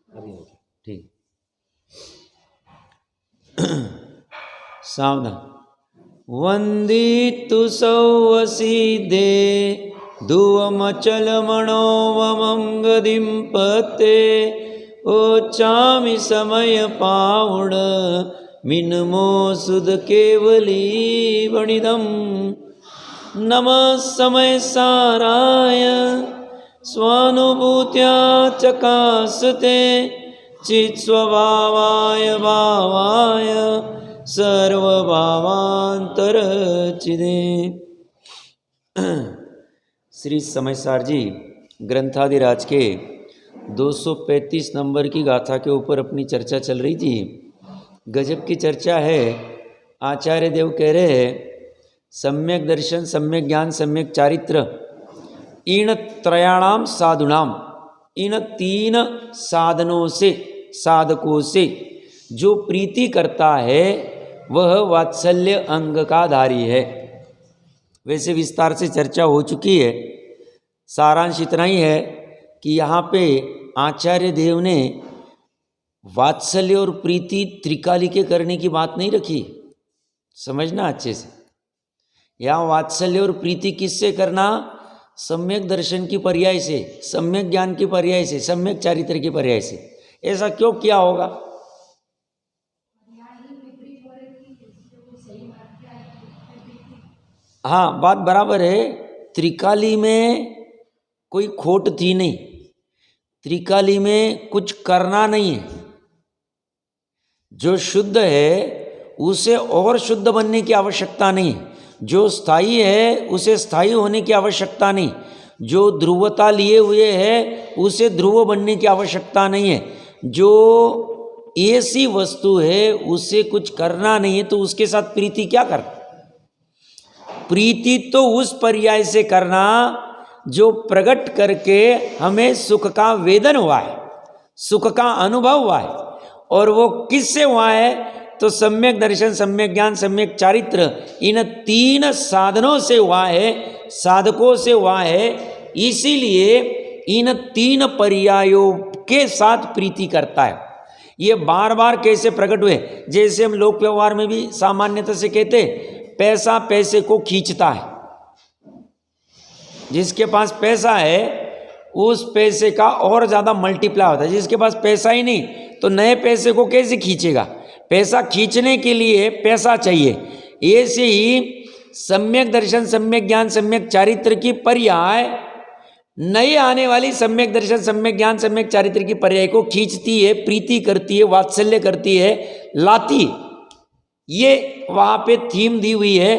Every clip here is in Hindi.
अभी हो गया, ठीक। सावधान। वंदितु सौवसी दे धुवमचल मनोवमं गदिं पते ओचामि समय पावुण मिनमो सुद केवली वणिदम नमः समय साराय स्वानुभूत्या चकासते चित् स्वभावाय भावाय सर्वभावांतर चिदे। श्री समयसार जी ग्रंथादिराज के 235 नंबर की गाथा के ऊपर अपनी चर्चा चल रही थी। गजब की चर्चा है। आचार्य देव कह रहे हैं सम्यक दर्शन, सम्यक ज्ञान, सम्यक चारित्र, इन त्रयाणाम साधुनाम, इन 3 साधनों से, साधकों से जो प्रीति करता है वह वात्सल्य अंग का धारी है। वैसे विस्तार से चर्चा हो चुकी है। सारांश इतना ही है कि यहाँ पे आचार्य देव ने वात्सल्य और प्रीति त्रिकाली के करने की बात नहीं रखी। समझना अच्छे से। यहाँ वात्सल्य और प्रीति किससे करना? सम्यक दर्शन की पर्याय से, सम्यक ज्ञान की पर्याय से, सम्यक चारित्र की पर्याय से। ऐसा क्यों किया होगा? हाँ, बात बराबर है। त्रिकाली में कोई खोट थी नहीं, त्रिकाली में कुछ करना नहीं है। जो शुद्ध है उसे और शुद्ध बनने की आवश्यकता नहीं, जो स्थायी है उसे स्थायी होने की आवश्यकता नहीं, जो ध्रुवता लिए हुए है उसे ध्रुव बनने की आवश्यकता नहीं है। जो ऐसी वस्तु है उसे कुछ करना नहीं है, तो उसके साथ प्रीति क्या कर? प्रीति तो उस पर्याय से करना जो प्रकट करके हमें सुख का वेदन हुआ है, सुख का अनुभव हुआ है। और वो किससे हुआ है? तो सम्यक दर्शन, सम्यक ज्ञान, सम्यक चारित्र, इन 3 साधनों से हुआ है, साधकों से हुआ है। इसीलिए इन 3 पर्यायों के साथ प्रीति करता है। ये बार बार कैसे प्रकट हुए? जैसे हम लोक व्यवहार में भी सामान्यतः से कहते, पैसा पैसे को खींचता है। जिसके पास पैसा है उस पैसे का और ज़्यादा मल्टीप्लाई होता है। जिसके पास पैसा ही नहीं तो नए पैसे को कैसे खींचेगा? पैसा खींचने के लिए पैसा चाहिए। ऐसे ही सम्यक दर्शन, सम्यक ज्ञान, सम्यक चारित्र की पर्याय नई आने वाली सम्यक दर्शन, सम्यक ज्ञान, सम्यक चारित्र की पर्याय को खींचती है, प्रीति करती है, वात्सल्य करती है, लाती। ये वहाँ पे थीम दी हुई है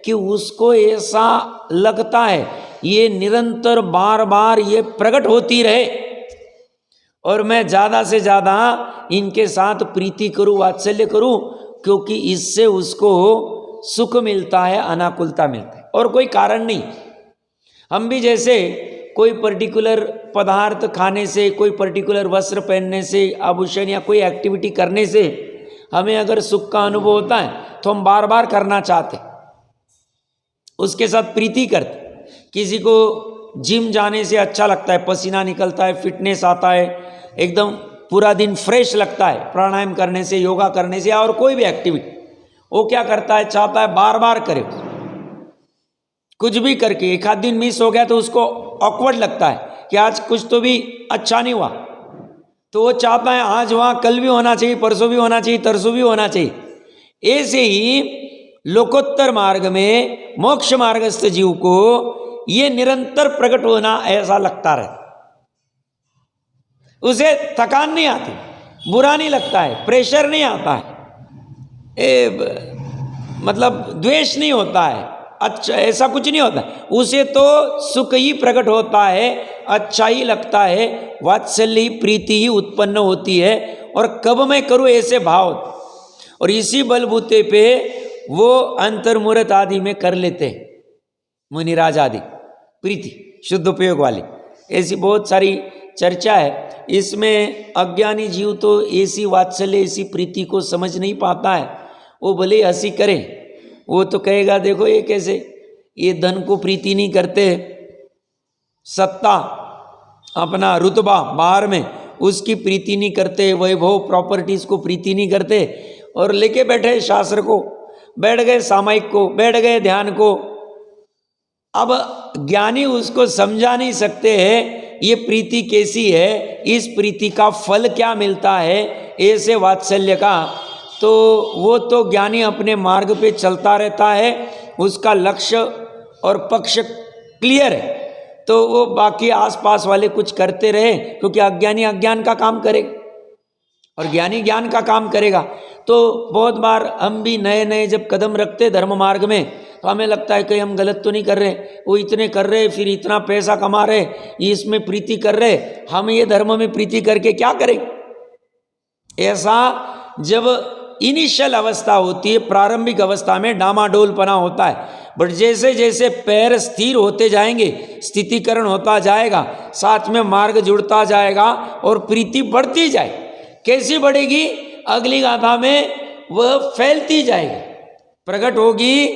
कि उसको ऐसा लगता है ये निरंतर बार बार ये प्रकट होती रहे और मैं ज़्यादा से ज़्यादा इनके साथ प्रीति करूँ, वात्सल्य करूँ, क्योंकि इससे उसको सुख मिलता है, अनाकुलता मिलता है, और कोई कारण नहीं। हम भी जैसे कोई पर्टिकुलर पदार्थ खाने से, कोई पर्टिकुलर वस्त्र पहनने से, आभूषण या कोई एक्टिविटी करने से हमें अगर सुख का अनुभव होता है तो हम बार बार करना चाहते, उसके साथ प्रीति करते। किसी को जिम जाने से अच्छा लगता है, पसीना निकलता है, फिटनेस आता है, एकदम पूरा दिन फ्रेश लगता है प्राणायाम करने से, योगा करने से, और कोई भी एक्टिविटी। वो क्या करता है? चाहता है बार बार करे। कुछ भी करके एक आध दिन मिस हो गया तो उसको ऑकवर्ड लगता है कि आज कुछ तो भी अच्छा नहीं हुआ, तो वो चाहता है आज वहाँ कल भी होना चाहिए, परसों भी होना चाहिए, तरसों भी होना चाहिए। ऐसे ही लोकोत्तर मार्ग में मोक्ष मार्गस्थ जीव को ये निरंतर प्रकट होना ऐसा लगता रहे। उसे थकान नहीं आती, बुरा नहीं लगता है, प्रेशर नहीं आता है, मतलब द्वेष नहीं होता है, अच्छा ऐसा कुछ नहीं होता। उसे तो सुख ही प्रकट होता है, अच्छा ही लगता है, वात्सल्य ही, प्रीति ही उत्पन्न होती है। और कब मैं करूं ऐसे भाव, और इसी बलबूते पे वो अंतर्मुहूर्त आदि में कर लेते हैं, मुनिराज आदि, प्रीति शुद्ध उपयोग वाली। ऐसी बहुत सारी चर्चा है। इसमें अज्ञानी जीव तो ऐसी वात्सल्य, ऐसी प्रीति को समझ नहीं पाता है। वो भले हंसी करे, वो तो कहेगा देखो ये कैसे, ये धन को प्रीति नहीं करते, सत्ता, अपना रुतबा बाहर में, उसकी प्रीति नहीं करते, वैभव प्रॉपर्टीज को प्रीति नहीं करते, और लेके बैठे शास्त्र को, बैठ गए सामायिक को, बैठ गए ध्यान को। अब ज्ञानी उसको समझा नहीं सकते हैं ये प्रीति कैसी है, इस प्रीति का फल क्या मिलता है ऐसे वात्सल्य का। तो वो तो ज्ञानी अपने मार्ग पे चलता रहता है, उसका लक्ष्य और पक्ष क्लियर है, तो वो बाकी आसपास वाले कुछ करते रहे, क्योंकि अज्ञानी अज्ञान का काम करेगा और ज्ञानी ज्ञान का काम करेगा। तो बहुत बार हम भी नए नए जब कदम रखते धर्म मार्ग में, तो हमें लगता है कि हम गलत तो नहीं कर रहे, वो इतने कर रहे, फिर इतना पैसा कमा रहे, ये इसमें प्रीति कर रहे, हम ये धर्म में प्रीति करके क्या करेंगे। ऐसा जब इनिशियल अवस्था होती है, प्रारंभिक अवस्था में डामाडोलपना होता है, बट जैसे जैसे पैर स्थिर होते जाएंगे, स्थितिकरण होता जाएगा, साथ में मार्ग जुड़ता जाएगा और प्रीति बढ़ती जाएगी। कैसी बढ़ेगी, अगली गाथा में वह फैलती जाएगी, प्रकट होगी,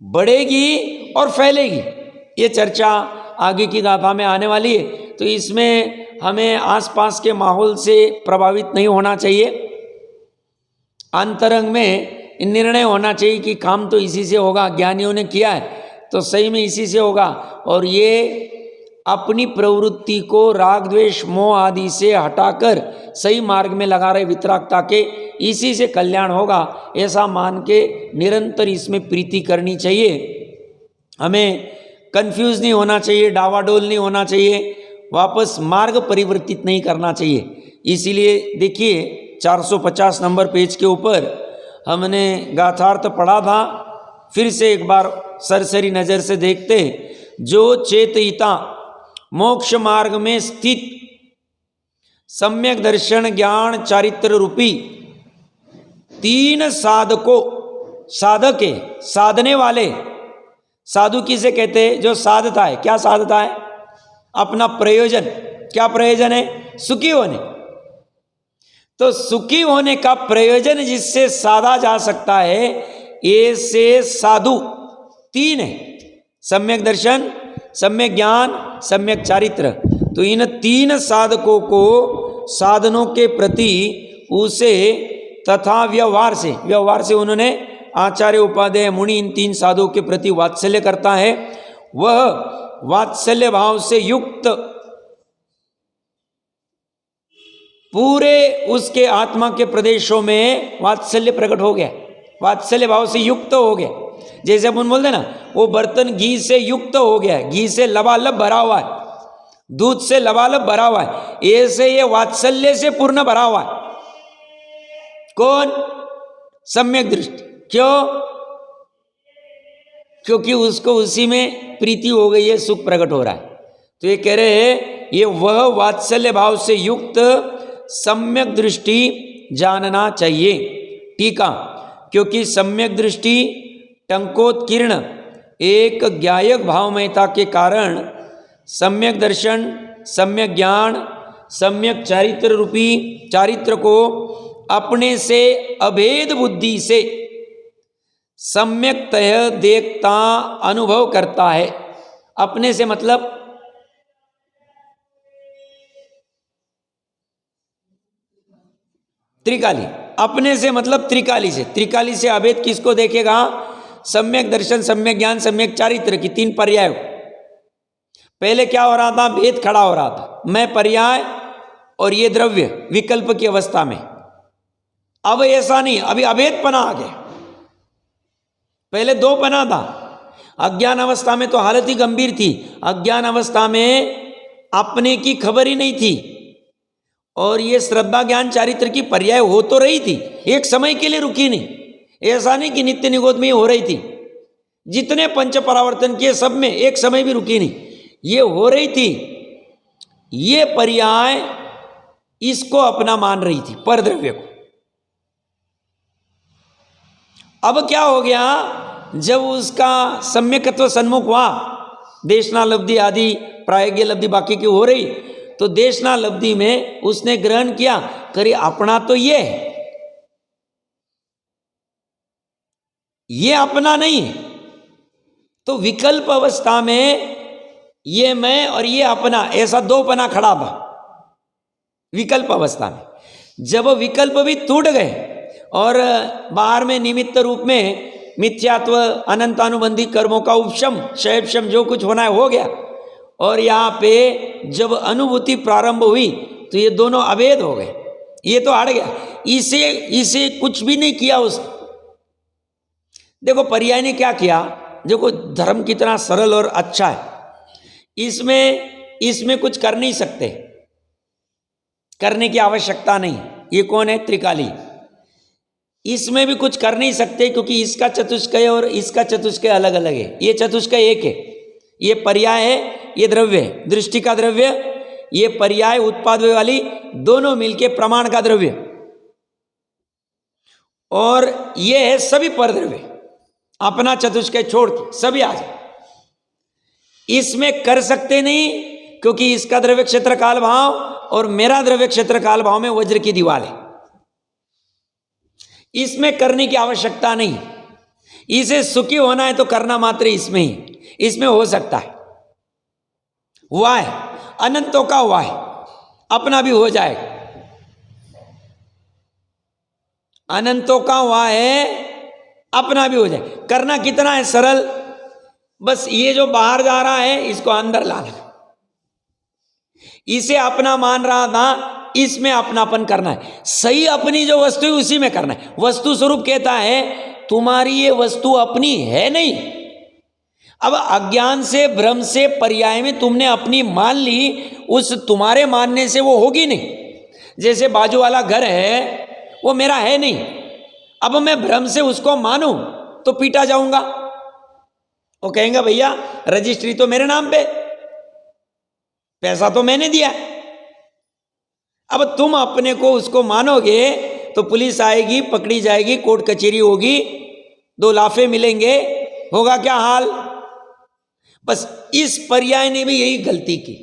बढ़ेगी और फैलेगी। ये चर्चा आगे की गाथा में आने वाली है, तो इसमें हमें आसपास के माहौल से प्रभावित नहीं होना चाहिए, अंतरंग में निर्णय होना चाहिए कि काम तो इसी से होगा, ज्ञानियों ने किया है तो सही में इसी से होगा, और ये अपनी प्रवृत्ति को राग द्वेष मोह आदि से हटाकर सही मार्ग में लगा रहे वितरागता के, इसी से कल्याण होगा, ऐसा मान के निरंतर इसमें प्रीति करनी चाहिए। हमें कंफ्यूज नहीं होना चाहिए, डावाडोल नहीं होना चाहिए, वापस मार्ग परिवर्तित नहीं करना चाहिए। इसीलिए देखिए 450 नंबर पेज के ऊपर हमने गाथार्थ पढ़ा था, फिर से एक बार सरसरी नज़र से देखते। जो चेतयिता मोक्ष मार्ग में स्थित सम्यक दर्शन ज्ञान चारित्र रूपी तीन साधकों, साधक है, साधने वाले, साधु किसे कहते हैं, जो साधता है। क्या साधता है, अपना प्रयोजन। क्या प्रयोजन है, सुखी होने। तो सुखी होने का प्रयोजन जिससे साधा जा सकता है, ऐसे साधु तीन है, सम्यक दर्शन, सम्यक ज्ञान, सम्यक चारित्र। तो इन तीन साधकों को साधनों के प्रति उसे तथा व्यवहार से उन्होंने आचार्य उपाध्याय मुनि इन तीन साधुओं के प्रति वात्सल्य करता है। वह वात्सल्य भाव से युक्त पूरे उसके आत्मा के प्रदेशों में वात्सल्य प्रकट हो गया, वात्सल्य भाव से युक्त हो गया। जैसे अपन बोलते ना, वो बर्तन घी से युक्त हो गया है, घी से लबालब भरा हुआ है, दूध से लबालब भरा हुआ है, ऐसे ये वात्सल्य से पूर्ण भरा हुआ है। कौन, सम्यक दृष्टि। क्यों, क्योंकि उसको उसी में प्रीति हो गई है, सुख प्रकट हो रहा है। तो ये कह रहे हैं ये वह वात्सल्य भाव से युक्त सम्यक दृष्टि जानना चाहिए। टीका, क्योंकि सम्यक दृष्टि टंकोत्कीर्ण एक ज्ञायक भावमयता के कारण सम्यक दर्शन, सम्यक ज्ञान, सम्यक चारित्र रूपी चारित्र को अपने से अभेद बुद्धि से सम्यकतः देखता अनुभव करता है। अपने से मतलब त्रिकाली, अपने से मतलब त्रिकाली से। त्रिकाली से अभेद किसको देखेगा, सम्यक दर्शन, सम्यक ज्ञान, सम्यक चारित्र की तीन पर्याय। पहले क्या हो रहा था, भेद खड़ा हो रहा था, मैं पर्याय और ये द्रव्य विकल्प की अवस्था में। अब ऐसा नहीं, अभी अभेदपना आ गया। पहले दो पना था, अज्ञान अवस्था में तो हालत ही गंभीर थी, अज्ञान अवस्था में अपने की खबर ही नहीं थी, और ये श्रद्धा ज्ञान चारित्र की पर्याय हो तो रही थी, एक समय के लिए रुकी नहीं। ऐसा नहीं कि नित्य निगोद में हो रही थी, जितने पंच परावर्तन किए सब में एक समय भी रुकी नहीं, ये हो रही थी। ये पर्याय इसको अपना मान रही थी, पर द्रव्य को। अब क्या हो गया, जब उसका सम्यकत्व सन्मुख हुआ, देशना लब्धि आदि प्रायज्ञ लब्धि बाकी की हो रही, तो देशना लब्धि में उसने ग्रहण किया, करी अपना तो ये है, ये अपना नहीं है। तो विकल्प अवस्था में ये मैं और ये अपना, ऐसा दो पना खड़ा था। विकल्प अवस्था में। जब विकल्प भी टूट गए और बाहर में निमित्त रूप में मिथ्यात्व अनंतानुबंधी कर्मों का उपशम क्षयपशम जो कुछ होना है हो गया, और यहाँ पे जब अनुभूति प्रारंभ हुई तो ये दोनों अभेद हो गए, ये तो हट गया, इसे कुछ भी नहीं किया उसने। देखो पर्याय ने क्या किया, देखो धर्म कितना सरल और अच्छा है, इसमें कुछ कर नहीं सकते, करने की आवश्यकता नहीं। ये कौन है? त्रिकाली। इसमें भी कुछ कर नहीं सकते क्योंकि इसका चतुष्कय और इसका चतुष्कय अलग अलग है, ये चतुष्कय एक है, ये पर्याय है, ये द्रव्य है, दृष्टि का द्रव्य, ये पर्याय उत्पाद वाली दोनों मिलके प्रमाण का द्रव्य, और ये है सभी पर द्रव्य, अपना चतुष्कय छोड़ के सभी आ जाए। इसमें कर सकते नहीं क्योंकि इसका द्रव्य क्षेत्र काल भाव और मेरा द्रव्य क्षेत्र काल भाव में वज्र की दीवार है, इसमें करने की आवश्यकता नहीं। इसे सुखी होना है तो करना मात्र इसमें ही, इसमें हो सकता है। हुआ है, अनंतों का हुआ है, अपना भी हो जाएगा, अनंतों का हुआ है, अपना भी हो जाए। करना कितना है? सरल, बस ये जो बाहर जा रहा है इसको अंदर लाना, इसे अपना मान रहा था, इसमें अपनापन करना है। सही अपनी जो वस्तु है उसी में करना है। वस्तु स्वरूप कहता है तुम्हारी ये वस्तु अपनी है नहीं। अब अज्ञान से भ्रम से पर्याय में तुमने अपनी मान ली, उस तुम्हारे मानने से वो होगी नहीं। जैसे बाजू वाला घर है वो मेरा है नहीं, अब मैं भ्रम से उसको मानूं तो पीटा जाऊंगा, वो कहेंगे भैया रजिस्ट्री तो मेरे नाम पे, पैसा तो मैंने दिया। अब तुम अपने को उसको मानोगे तो पुलिस आएगी, पकड़ी जाएगी, कोर्ट कचहरी होगी, 2 लाफे मिलेंगे, होगा क्या हाल? बस इस पर्याय ने भी यही गलती की।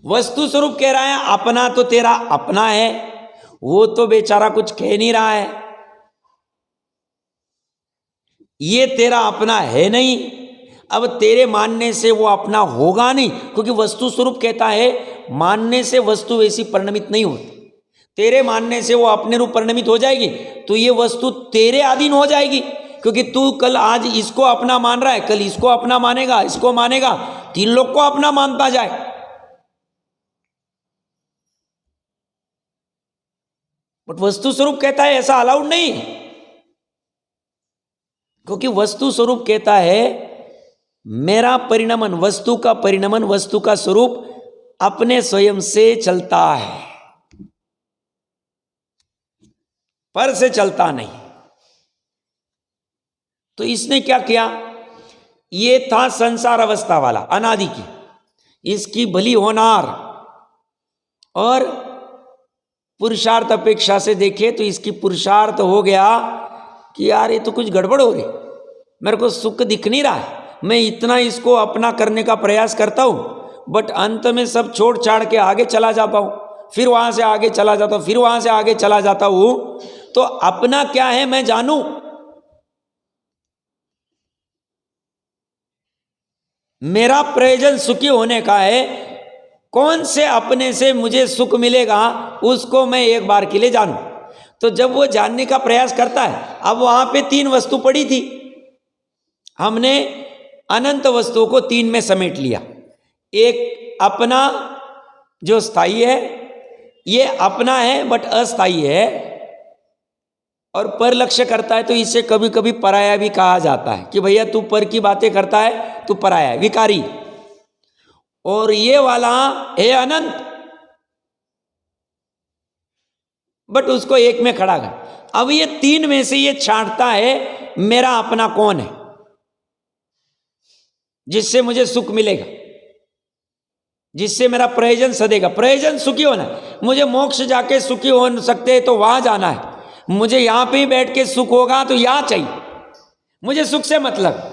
वस्तु स्वरूप कह रहा है अपना तो तेरा अपना है, वो तो बेचारा कुछ कह नहीं रहा है, ये तेरा अपना है नहीं। अब तेरे मानने से वो अपना होगा नहीं, क्योंकि वस्तु स्वरूप कहता है मानने से वस्तु वैसी परिणमित नहीं होती। तेरे मानने से वो अपने रूप परिणमित हो जाएगी तो ये वस्तु तेरे अधीन हो जाएगी, क्योंकि तू कल आज इसको अपना मान रहा है, कल इसको अपना मानेगा, इसको मानेगा, 3 लोग को अपना मानता जाए। बट वस्तु स्वरूप कहता है ऐसा अलाउड नहीं, क्योंकि वस्तु स्वरूप कहता है मेरा परिणमन, वस्तु का परिणमन, वस्तु का स्वरूप अपने स्वयं से चलता है, पर से चलता नहीं। तो इसने क्या किया? ये था संसार अवस्था वाला अनादि की, इसकी भली होनार, और पुरुषार्थ अपेक्षा से देखे तो इसकी पुरुषार्थ हो गया कि यार ये तो कुछ गड़बड़ हो रही, मेरे को सुख दिख नहीं रहा है, मैं इतना इसको अपना करने का प्रयास करता हूं बट अंत में सब छोड़ छाड़ के आगे चला जाता हूं, फिर वहां से आगे चला जाता हूं, फिर वहां से आगे चला जाता हूं। तो अपना क्या है मैं जानूं, मेरा प्रयोजन सुखी होने का है, कौन से अपने से मुझे सुख मिलेगा उसको मैं एक बार के लिए जानूं। तो जब वो जानने का प्रयास करता है, अब वहां पे 3 वस्तु पड़ी थी, हमने अनंत वस्तुओं को 3 में समेट लिया। एक अपना जो स्थायी है, ये अपना है बट अस्थायी है, और पर लक्ष्य करता है तो इसे कभी कभी पराया भी कहा जाता है कि भैया तू पर की बातें करता है, तू पराया है, विकारी। और ये वाला है अनंत, बट उसको एक में खड़ा कर। अब ये 3 में से ये छांटता है मेरा अपना कौन है जिससे मुझे सुख मिलेगा, जिससे मेरा प्रयोजन सदेगा। प्रयोजन सुखी होना, मुझे मोक्ष जाके सुखी हो सकते तो वहां जाना है, मुझे यहां पे ही बैठ के सुख होगा तो यहां चाहिए, मुझे सुख से मतलब,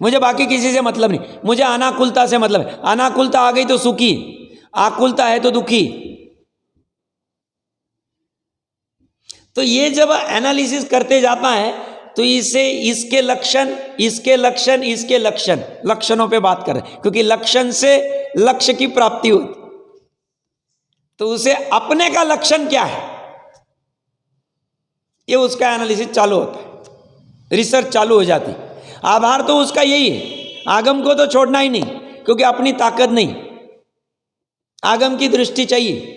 मुझे बाकी किसी से मतलब नहीं, मुझे अनाकुलता से मतलब है। अनाकुलता आ गई तो सुखी, आकुलता है तो दुखी। तो ये जब एनालिसिस करते जाता है तो इसे इसके लक्षण, इसके लक्षण, इसके लक्षण, लक्षणों पे बात कर रहे हैं, क्योंकि लक्षण से लक्ष्य की प्राप्ति होती। तो उसे अपने का लक्षण क्या है, ये उसका एनालिसिस चालू होता है, रिसर्च चालू हो जाती। आधार तो उसका यही है, आगम को तो छोड़ना ही नहीं, क्योंकि अपनी ताकत नहीं, आगम की दृष्टि चाहिए।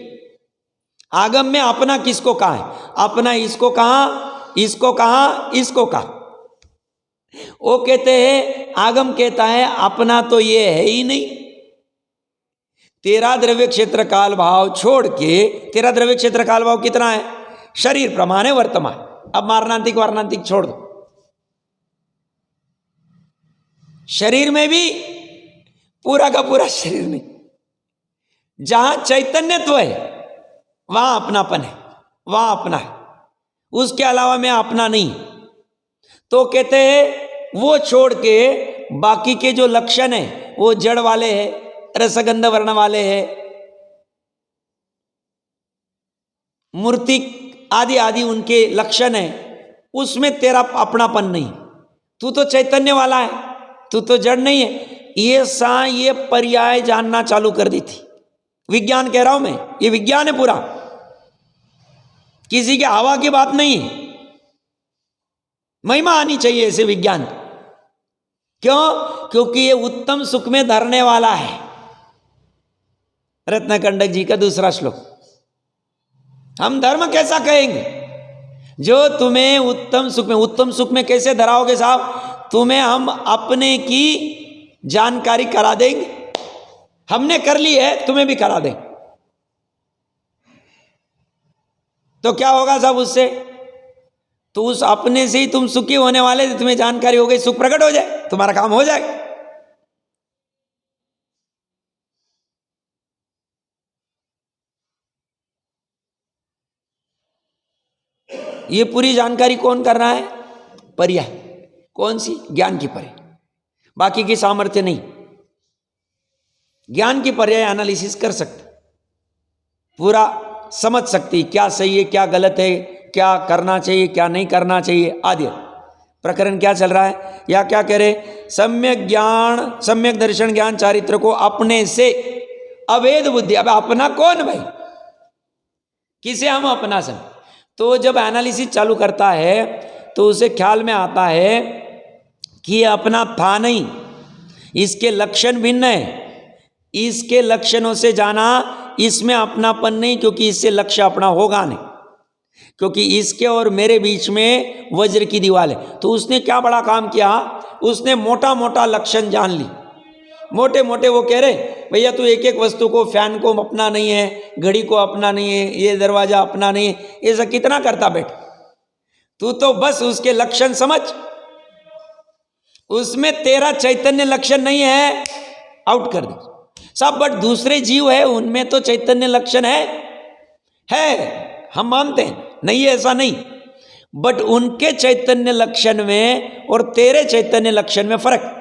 आगम में अपना किसको कहा है, अपना इसको कहा, इसको कहा, इसको कहा। वो कहते हैं, आगम कहता है अपना तो ये है ही नहीं। तेरा द्रव्य क्षेत्र काल भाव छोड़ के, तेरा द्रव्य क्षेत्र काल भाव कितना है, शरीर प्रमाण है वर्तमान। अब मारणांतिक वारणांतिक छोड़ दो, शरीर में भी पूरा का पूरा शरीर नहीं, जहां चैतन्यत्व है वहां अपनापन है, वहां अपना है, उसके अलावा मैं अपना नहीं। तो कहते हैं वो छोड़ के बाकी के जो लक्षण है वो जड़ वाले हैं, रसगंध वर्ण वाले हैं, मूर्ति आदि आदि उनके लक्षण है, उसमें तेरा अपनापन नहीं। तू तो चैतन्य वाला है, तू तो जड़ नहीं है। ये पर्याय जानना चालू कर दी थी। विज्ञान कह रहा हूं मैं, ये विज्ञान है पूरा, किसी के हवा की बात नहीं है। महिमा आनी चाहिए ऐसे विज्ञान। क्यों? क्योंकि ये उत्तम सुख में धरने वाला है। रत्नकंडक जी का दूसरा श्लोक। हम धर्म कैसा कहेंगे? जो तुम्हें उत्तम सुख में कैसे धराओगे साहब? तुम्हें हम अपने की जानकारी करा देंगे। हमने कर ली है, तुम्हें भी करा देंगे। तो क्या होगा साहब उससे? तो उस अपने से ही तुम सुखी होने वाले, तुम्हें जानकारी हो गई, सुख प्रकट हो जाए, तुम्हारा काम हो जाए। ये पूरी जानकारी कौन कर रहा है? पर्याय। कौन सी? ज्ञान की पर्याय, बाकी की सामर्थ्य नहीं। ज्ञान की पर्याय एनालिसिस कर सकते, पूरा समझ सकती, क्या सही है, क्या गलत है, क्या करना चाहिए, क्या नहीं करना चाहिए आदि। प्रकरण क्या चल रहा है या क्या कह रहे? सम्यक ज्ञान, सम्यक दर्शन ज्ञान चारित्र को अपने से अवेद बुद्धि। अब अपना कौन भाई? किसे हम अपना समझ? तो जब एनालिसिस चालू करता है तो उसे ख्याल में आता है कि ये अपना था नहीं, इसके लक्षण भिन्न है, इसके लक्षणों से जाना इसमें अपनापन नहीं, क्योंकि इससे लक्ष्य अपना होगा नहीं, क्योंकि इसके और मेरे बीच में वज्र की दीवार है। तो उसने क्या बड़ा काम किया? उसने मोटा मोटा लक्षण जान ली। मोटे मोटे वो कह रहे, भैया तू एक एक वस्तु को, फैन को अपना नहीं है, घड़ी को अपना नहीं है, ये दरवाजा अपना नहीं है, ये सब कितना करता बैठ। तू तो बस उसके लक्षण समझ, उसमें तेरा चैतन्य लक्षण नहीं है, आउट कर दे सब। बट दूसरे जीव है, उनमें तो चैतन्य लक्षण है, हम मानते हैं, नहीं है ऐसा नहीं। बट उनके चैतन्य लक्षण में और तेरे चैतन्य लक्षण में फर्क।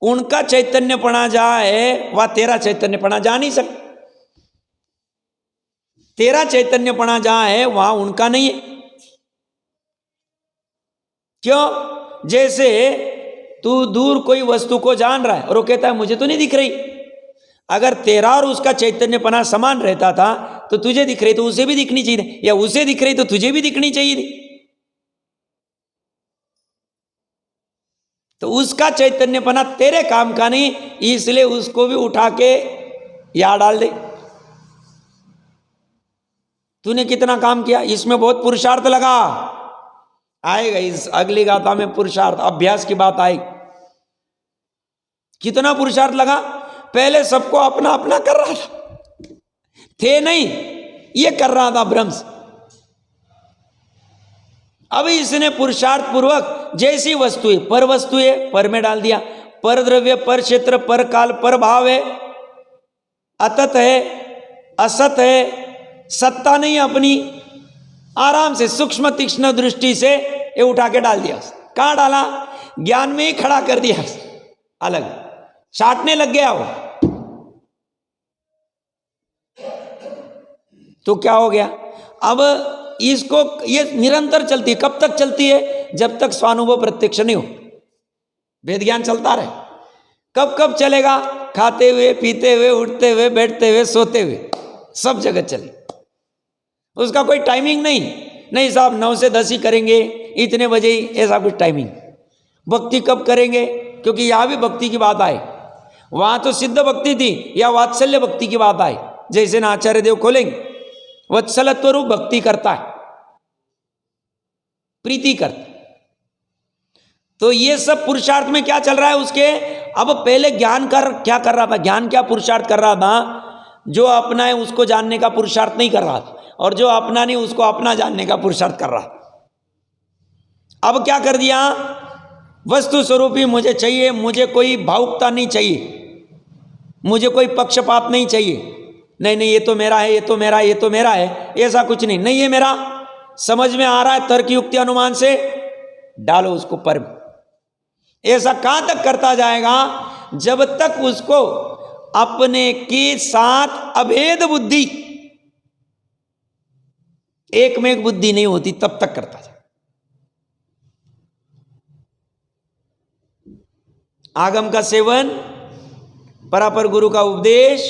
उनका चैतन्यपना जहां है वह तेरा चैतन्यपना जा नहीं सकता। तेरा चैतन्यपना जहां है वहां उनका नहीं है। क्यों? जैसे तू दूर कोई वस्तु को जान रहा है और वो कहता है मुझे तो नहीं दिख रही। अगर तेरा और उसका चैतन्यपना समान रहता था तो तुझे दिख रही तो उसे भी दिखनी चाहिए, या उसे दिख रही तो तुझे भी दिखनी चाहिए थी। तो उसका चैतन्यपना तेरे काम का नहीं, इसलिए उसको भी उठा के यहां डाल दे। तूने कितना काम किया, इसमें बहुत पुरुषार्थ लगा। आएगा इस अगली गाथा में पुरुषार्थ, अभ्यास की बात आएगी। कितना पुरुषार्थ लगा? पहले सबको अपना अपना कर रहा था, थे नहीं, ये कर रहा था भ्रंश। अब इसने पुरुषार्थ पूर्वक जैसी वस्तु है पर में डाल दिया। पर द्रव्य, पर क्षेत्र, पर काल, पर भाव है, अतत है, असत है, सत्ता नहीं अपनी। आराम से सूक्ष्म तीक्ष्ण दृष्टि से ये उठा के डाल दिया। कहां डाला? ज्ञान में ही खड़ा कर दिया, अलग चाटने लग गया वो। तो क्या हो गया? अब इसको, ये निरंतर चलती है। कब तक चलती है? जब तक स्वानुभव प्रत्यक्ष नहीं हो, वेद ज्ञान चलता रहे। कब कब चलेगा? खाते हुए, पीते हुए, उठते हुए, बैठते हुए, सोते हुए, सब जगह चले, उसका कोई टाइमिंग नहीं साहब 9 से 10 ही करेंगे, इतने बजे ही, ऐसा कुछ टाइमिंग। भक्ति कब करेंगे, क्योंकि यहां भी भक्ति की बात आए, वहां तो सिद्ध भक्ति थी, या वात्सल्य भक्ति की बात आई। जैसे ना आचार्य देव खोलेंगे, वत्सलत्व रूप भक्ति करता है, प्रीति करता। तो ये सब पुरुषार्थ में क्या चल रहा है उसके। अब पहले ज्ञान क्या कर रहा था, ज्ञान क्या पुरुषार्थ कर रहा था, जो अपना है उसको जानने का पुरुषार्थ नहीं कर रहा था, और जो अपना नहीं उसको अपना जानने का पुरुषार्थ कर रहा था। अब क्या कर दिया, वस्तु स्वरूप ही मुझे चाहिए, मुझे कोई भावुकता नहीं चाहिए, मुझे कोई पक्षपात नहीं चाहिए, नहीं ये तो मेरा है, ये तो मेरा है, ये तो मेरा है, ऐसा कुछ नहीं ये मेरा, समझ में आ रहा है तर्क युक्ति अनुमान से, डालो उसको पर। ऐसा कहां तक करता जाएगा, जब तक उसको अपने के साथ अभेद बुद्धि, एक में एक बुद्धि नहीं होती, तब तक करता जाए। आगम का सेवन, परापर गुरु का उपदेश,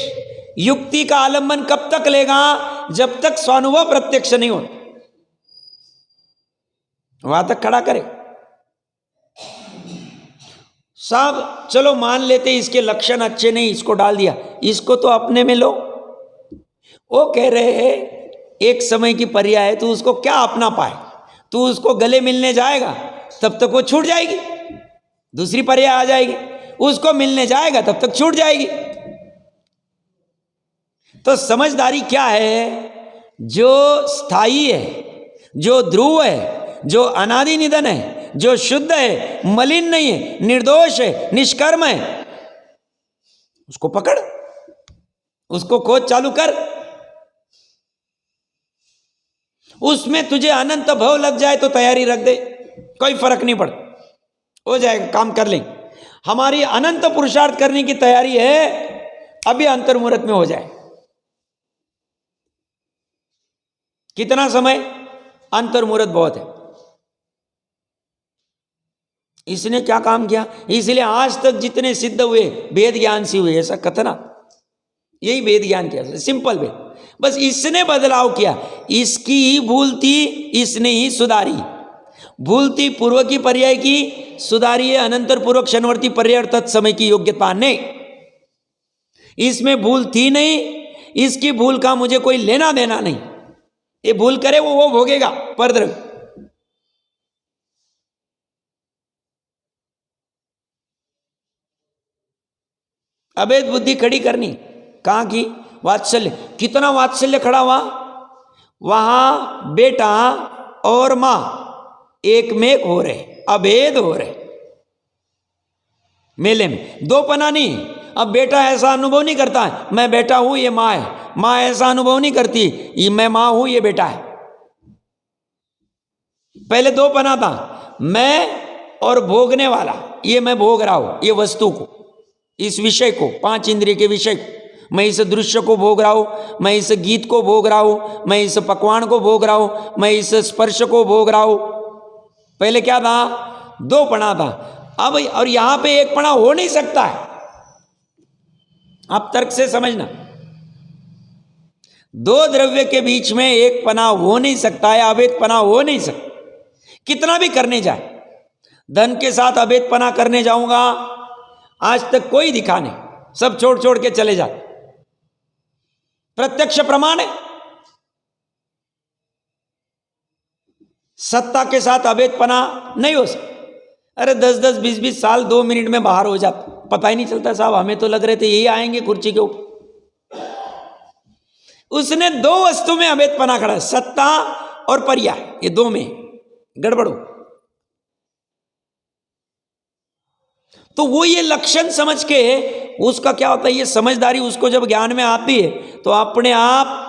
युक्ति का आलंबन कब तक लेगा, जब तक स्वानुभव प्रत्यक्ष नहीं होता, वहां तक खड़ा करे। साहब चलो मान लेते इसके लक्षण अच्छे नहीं, इसको डाल दिया, इसको तो अपने में लो। वो कह रहे हैं एक समय की पर्याय है, तू उसको क्या अपना पाए, तू उसको गले मिलने जाएगा तब तक वो छूट जाएगी, दूसरी पर्याय आ जाएगी, उसको मिलने जाएगा तब तक छूट जाएगी। तो समझदारी क्या है, जो स्थायी है, जो ध्रुव है, जो अनादि निधन है, जो शुद्ध है, मलिन नहीं है, निर्दोष है, निष्कर्म है, उसको पकड़, उसको खोज चालू कर। उसमें तुझे अनंत भव लग जाए तो तैयारी रख दे, कोई फर्क नहीं पड़ता, हो जाएगा, काम कर लेंगे। हमारी अनंत पुरुषार्थ करने की तैयारी है, अभी अंतर्मुहूर्त में हो जाए। कितना समय, अंतर्मुहूर्त बहुत है। इसने क्या काम किया, इसलिए आज तक जितने सिद्ध हुए वेद ज्ञान से हुए, ऐसा कथना, यही वेद ज्ञान किया, सिंपल वेद। बस इसने बदलाव किया, इसकी ही भूल थी, इसने ही सुधारी। भूल थी पूर्व की पर्याय की, सुधारी है अनंतर पूर्वक क्षणवर्ती पर्याय और तत्समय की योग्यता ने। इसमें भूल थी नहीं, इसकी भूल का मुझे कोई लेना देना नहीं, ये भूल करे वो भोगेगा परद्रव्य। अभेद बुद्धि खड़ी करनी, कहां की, वात्सल्य। कितना वात्सल्य खड़ा हुआ, वहां बेटा और मां एक में एक हो रहे, अभेद हो रहे मेले में, दो पना नहीं। अब बेटा ऐसा अनुभव नहीं करता है मैं बेटा हूं ये मां है, मां ऐसा अनुभव नहीं करती ये मैं मां हूं ये बेटा है। पहले दो पना था, मैं और भोगने वाला, ये मैं भोग रहा हूं ये वस्तु को, इस विषय को, पांच इंद्रिय के विषय को। मैं इस दृश्य को भोग रहा हूं, मैं इस गीत को भोग रहा हूं, मैं इस पकवान को भोग रहा हूं, मैं इस स्पर्श को भोग रहा हूं। पहले क्या था, दो पना था। अब और यहां पे एक पना हो नहीं सकता है, आप तर्क से समझना। दो द्रव्य के बीच में एक पना हो नहीं सकता है, अभेद पना हो नहीं सकता, कितना भी करने जाए। धन के साथ अभेद पना करने जाऊंगा, आज तक कोई दिखा नहीं, सब छोड़ छोड़ के चले जाते, प्रत्यक्ष प्रमाण है। सत्ता के साथ अभेद पना नहीं हो सकता। अरे 10-10, 20-20 साल 2 मिनट में बाहर हो जाता, पता ही नहीं चलता साहब, हमें तो लग रहे थे यही आएंगे कुर्सी के ऊपर। उसने दो वस्तु में अभेद पना खड़ा, सत्ता और पर्याय, ये दो में गड़बड़ हो। तो वो ये लक्षण समझ के, उसका क्या होता है, ये समझदारी उसको जब ज्ञान में आती है तो अपने आप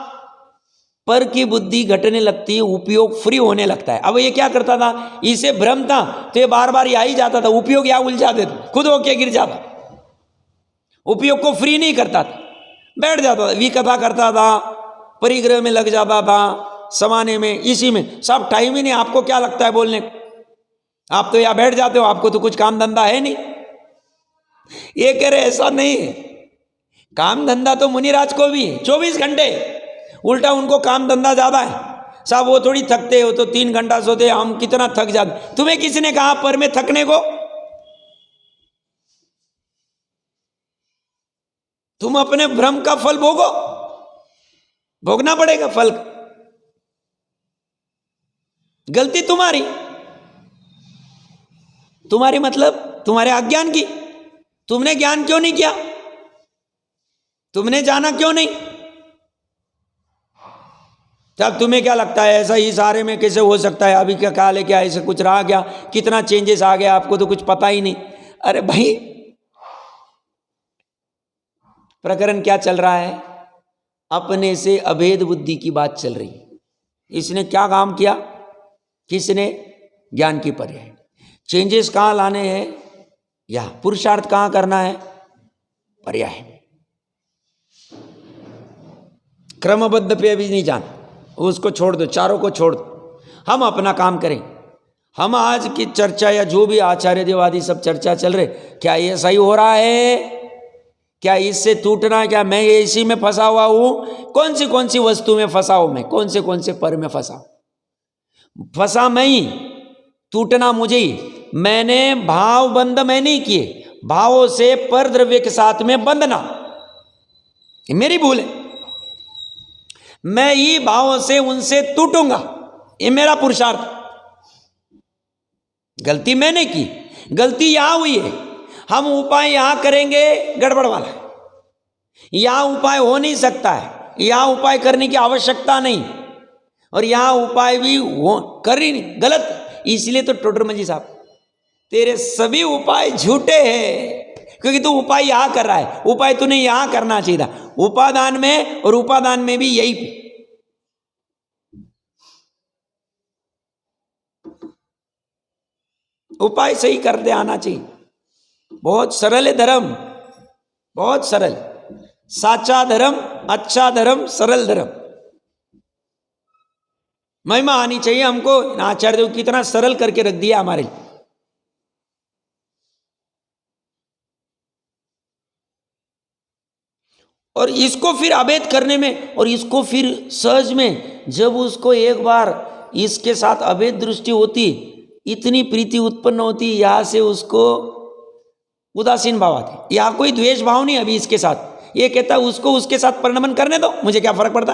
पर की बुद्धि घटने लगती है, उपयोग फ्री होने लगता है। अब ये क्या करता था, इसे भ्रम था तो ये बार बार यही जाता था, उपयोग या उलझा देता, खुद होके गिर जाता, उपयोग को फ्री नहीं करता था, बैठ जाता था, विकथा करता था, परिग्रह में लग जाता था, समाने में, इसी में सब टाइम ही नहीं। आपको क्या लगता है बोलने को, आप तो यहां बैठ जाते हो, आपको तो कुछ काम धंधा है नहीं। ये कह रहे ऐसा नहीं है, काम धंधा तो मुनिराज को भी है, 24 घंटे उल्टा उनको काम धंधा ज्यादा है साहब, वो थोड़ी थकते हो तो 3 घंटा सोते, हम कितना थक जाते। तुम्हें किसने कहा पर में थकने को? तुम अपने भ्रम का फल भोगो, भोगना पड़ेगा फल। गलती तुम्हारी, तुम्हारी मतलब तुम्हारे अज्ञान की। तुमने ज्ञान क्यों नहीं किया? तुमने जाना क्यों नहीं? तब तुम्हें क्या लगता है ऐसा ही सारे में कैसे हो सकता है? अभी क्या ख्याल है, क्या ऐसे कुछ रहा क्या? कितना चेंजेस आ गया, आपको तो कुछ पता ही नहीं। अरे भाई, प्रकरण क्या चल रहा है? अपने से अभेद बुद्धि की बात चल रही है। इसने क्या काम किया? किसने? ज्ञान की पर्याय। चेंजेस कहाँ लाने हैं? या पुरुषार्थ कहाँ करना है? पर्याय। क्रमबद्ध पे अभी नहीं जाना, उसको छोड़ दो, चारों को छोड़ दो, हम अपना काम करें। हम आज की चर्चा या जो भी आचार्य देवादी सब चर्चा चल रहे, क्या ये सही हो रहा है? क्या इससे टूटना, क्या मैं इसी में फंसा हुआ हूं? कौन सी वस्तु में फंसा हूं मैं? कौन से पर में फंसा मैं ही, टूटना मुझे ही। मैंने भाव बंध मैं नहीं किए, भावों से पर द्रव्य के साथ में बंधना मेरी भूल है। मैं ही भावों से उनसे टूटूंगा, ये मेरा पुरुषार्थ। गलती मैंने की, गलती यहां हुई है। हम उपाय यहां करेंगे, गड़बड़ वाला है। यहां उपाय हो नहीं सकता है, यहां उपाय करने की आवश्यकता नहीं, और यहां उपाय भी कर ही नहीं, गलत। इसलिए तो टोडरमल जी साहब, तेरे सभी उपाय झूठे हैं, क्योंकि तू उपाय यहां कर रहा है। उपाय तूने यहां करना चाहिए था, उपादान में, और उपादान में भी यही पे। उपाय सही करते आना चाहिए। बहुत सरल है धर्म, बहुत सरल। साचा धर्म, अच्छा धर्म, सरल धर्म। महिमा आनी चाहिए हमको। आचार्य देव कितना सरल करके रख दिया हमारे लिए। और इसको फिर अभेद करने में, और इसको फिर सहज में, जब उसको एक बार इसके साथ अभेद दृष्टि होती, इतनी प्रीति उत्पन्न होती, यहां से उसको उदासीन भाव आते। यहां कोई द्वेष भाव नहीं अभी इसके साथ। ये कहता उसको उसके साथ परिणमन करने दो, मुझे क्या फर्क पड़ता।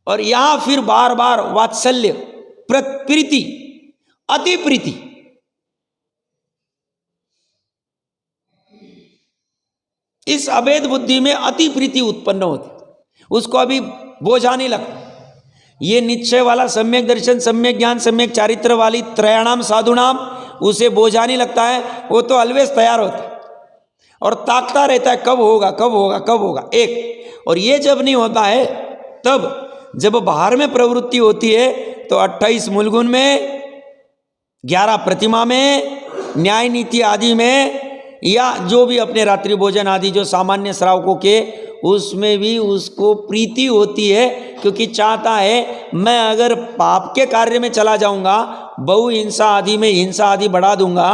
और यहां फिर बार बार वात्सल्य, प्रीति, अति प्रीति। इस अभेद बुद्धि में अति प्रीति उत्पन्न होती, उसको अभी बोझा नहीं लगता। ये निश्चय वाला सम्यक दर्शन, सम्यक ज्ञान, सम्यक चारित्र वाली त्रयाणाम साधुनाम उसे बोझा नहीं लगता है। वो तो ऑलवेज तैयार होता है और ताकता रहता है, कब होगा, कब होगा, कब होगा। एक और ये जब नहीं होता है, तब जब बाहर में प्रवृत्ति होती है तो 28 मूलगुण में, 11 प्रतिमा में, न्याय नीति आदि में, या जो भी अपने रात्रि भोजन आदि जो सामान्य श्रावकों के, उसमें भी उसको प्रीति होती है, क्योंकि चाहता है मैं अगर पाप के कार्य में चला जाऊंगा, बहु हिंसा आदि में हिंसा आदि बढ़ा दूंगा,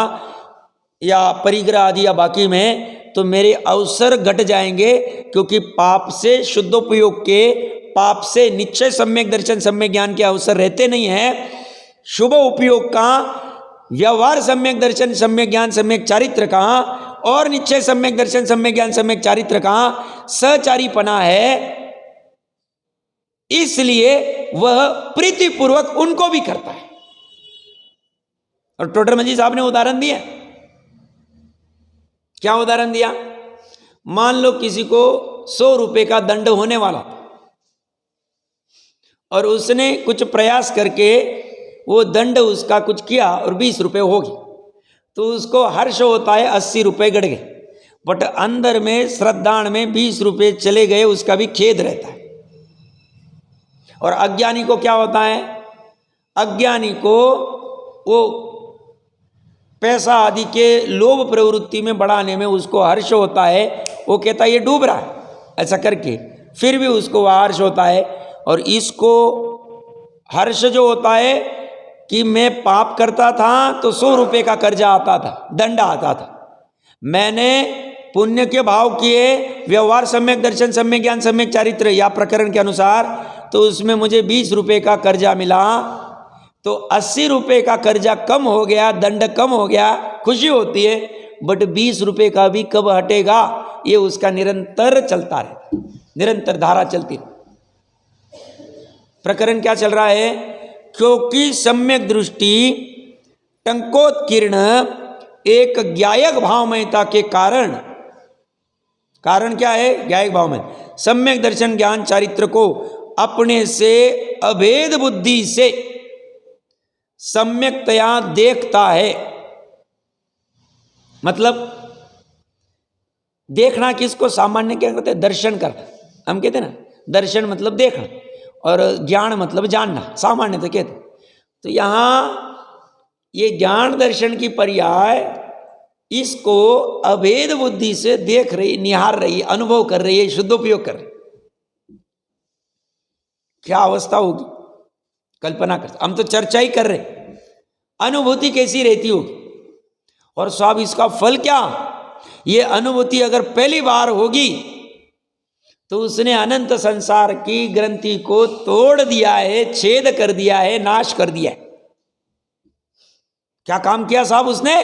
या परिग्रह आदि या बाकी में, तो मेरे अवसर घट जाएंगे। क्योंकि पाप से शुद्धोपयोग के, पाप से निश्चय सम्यक दर्शन सम्यक ज्ञान के अवसर रहते नहीं है। शुभ उपयोग का, व्यवहार सम्यक दर्शन सम्यक ज्ञान सम्यक चारित्र का, और निश्चय सम्यक दर्शन सम्यक ज्ञान सम्यक चारित्र का सहचारीपना है। इसलिए वह प्रीतिपूर्वक उनको भी करता है। और टोडरमल जी साहब ने उदाहरण दिया। क्या उदाहरण दिया? मान लो किसी को 100 रुपए का दंड होने वाला, और उसने कुछ प्रयास करके वो दंड उसका कुछ किया और 20 रुपए हो गए, तो उसको हर्ष होता है 80 रुपए गड़ गए। बट अंदर में श्रद्धाण में 20 रुपए चले गए, उसका भी खेद रहता है। और अज्ञानी को क्या होता है? अज्ञानी को वो पैसा आदि के लोभ प्रवृत्ति में बढ़ाने में उसको हर्ष होता है। वो कहता है ये डूब रहा है, ऐसा करके फिर भी उसको हर्ष होता है। और इसको हर्ष जो होता है कि मैं पाप करता था तो 100 रुपए का कर्जा आता था, दंड आता था। मैंने पुण्य के भाव किए, व्यवहार सम्यक दर्शन सम्यक ज्ञान सम्यक चारित्र या प्रकरण के अनुसार, तो उसमें मुझे 20 रुपये का कर्जा मिला, तो 80 रुपये का कर्जा कम हो गया, दंड कम हो गया, खुशी होती है। बट 20 रुपये का भी कब हटेगा, ये उसका निरंतर चलता रहता, निरंतर धारा चलती। प्रकरण क्या चल रहा है? क्योंकि सम्यक दृष्टि टंकोत्कीर्ण एक ज्ञायक भावमयता के कारण, कारण क्या है? ज्ञायक भावमय सम्यक दर्शन ज्ञान चारित्र को अपने से अभेद बुद्धि से सम्यकतया देखता है। मतलब देखना किसको सामान्य क्या कहते हैं? दर्शन करना। हम कहते हैं ना, दर्शन मतलब देखना और ज्ञान मतलब जानना, सामान्य तो कहते। तो यहां ये ज्ञान दर्शन की पर्याय इसको अभेद बुद्धि से देख रही, निहार रही, अनुभव कर रही है, शुद्धोपयोग कर रही। क्या अवस्था होगी, कल्पना कर। हम तो चर्चा ही कर रहे, अनुभूति कैसी रहती होगी। और साहब इसका फल क्या? ये अनुभूति अगर पहली बार होगी तो उसने अनंत संसार की ग्रंथि को तोड़ दिया है, छेद कर दिया है, नाश कर दिया है। क्या काम किया साहब उसने?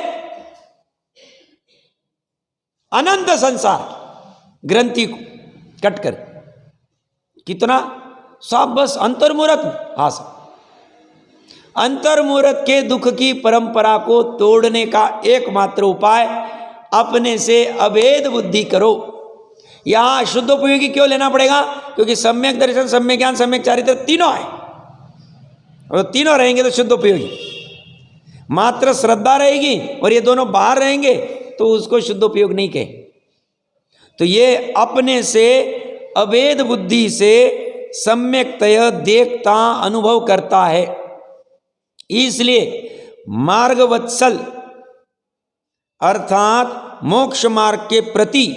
अनंत संसार ग्रंथि को कट कर, कितना साहब? बस अंतर्मुहूर्त। हाँ साहब, अंतर्मुहूर्त के दुख की परंपरा को तोड़ने का एकमात्र उपाय अपने से अभेद बुद्धि करो। यहां शुद्धोपयोगी क्यों लेना पड़ेगा? क्योंकि सम्यक दर्शन सम्यक ज्ञान सम्यक चारित्र तीनों है, और तीनों रहेंगे तो शुद्धोपयोगी। मात्र श्रद्धा रहेगी और ये दोनों बाहर रहेंगे तो उसको शुद्धोपयोग नहीं कहे। तो ये अपने से अभेद बुद्धि से सम्यकतया देखता, अनुभव करता है। इसलिए मार्गवत्सल अर्थात मोक्ष मार्ग के प्रति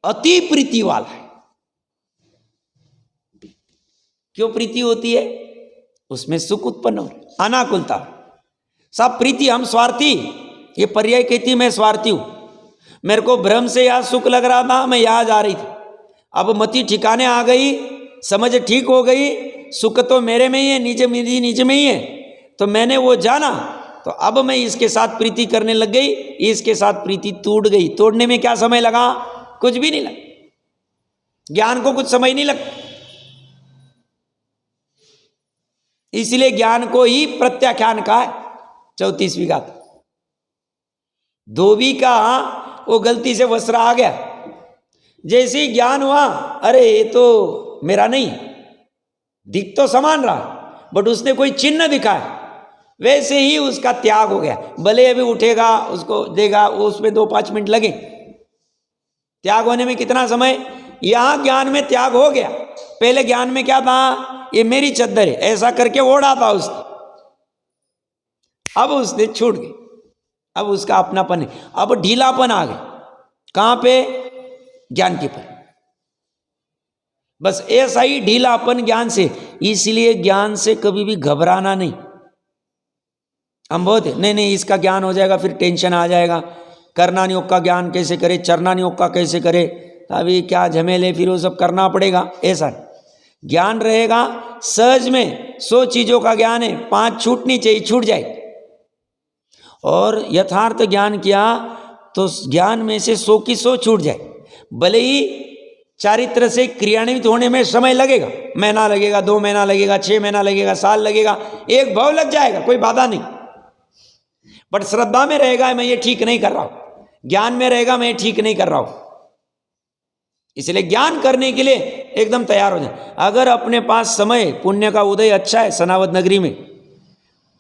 अति प्रीति वाला है। क्यों प्रीति होती है? उसमें सुख उत्पन्न हो, अनाकुलता। सब प्रीति, हम स्वार्थी, ये पर्याय कहती मैं स्वार्थी हूं। मेरे को भ्रम से यहां सुख लग रहा था, मैं यहां जा रही थी, अब मति ठिकाने आ गई, समझ ठीक हो गई, सुख तो मेरे में ही है, नीचे में ही है, तो मैंने वो जाना, तो अब मैं इसके साथ प्रीति करने लग गई, इसके साथ प्रीति टूट गई। तोड़ने में क्या समय लगा? कुछ भी नहीं लगा। ज्ञान को कुछ समय नहीं लगता, इसलिए ज्ञान को ही प्रत्याख्यान कहा है। 34वीं गाथा। धोबी का वो गलती से वस्त्र आ गया, जैसे ही ज्ञान हुआ, अरे ये तो मेरा नहीं, दिख तो समान रहा बट उसने कोई चिन्ह दिखाया, वैसे ही उसका त्याग हो गया। भले अभी उठेगा, उसको देगा, वो उसमें 2-5 मिनट लगे। त्याग होने में कितना समय? यहां ज्ञान में त्याग हो गया। पहले ज्ञान में क्या था? ये मेरी चद्दर है, ऐसा करके ओढ़ा था उसने, अब उसने छूट गई, अब उसका अपनापन है, अब ढीलापन आ गया। कहां पे? ज्ञान के पर। बस ऐसा ही ढीलापन ज्ञान से। इसलिए ज्ञान से कभी भी घबराना नहीं। हम बहुत है, नहीं इसका ज्ञान हो जाएगा फिर टेंशन आ जाएगा, करना योग का ज्ञान कैसे करे, चरना योग का कैसे करे, अभी क्या झमेले, फिर वो सब करना पड़ेगा। ऐसा ज्ञान रहेगा सहज में। 100 चीजों का ज्ञान है, 5 छूटनी चाहिए, छूट जाए। और यथार्थ ज्ञान किया तो ज्ञान में से 100 की 100 छूट जाए। भले ही चारित्र से क्रियान्वित होने में समय लगेगा, महीना लगेगा, 2 महीना लगेगा, 6 महीना लगेगा, साल लगेगा, एक भाव लग जाएगा, कोई बाधा नहीं। बट श्रद्धा में रहेगा मैं ये ठीक नहीं कर रहा हूं, ज्ञान में रहेगा मैं ठीक नहीं कर रहा हूं। इसलिए ज्ञान करने के लिए एकदम तैयार हो जाए। अगर अपने पास समय, पुण्य का उदय अच्छा है सनावद नगरी में,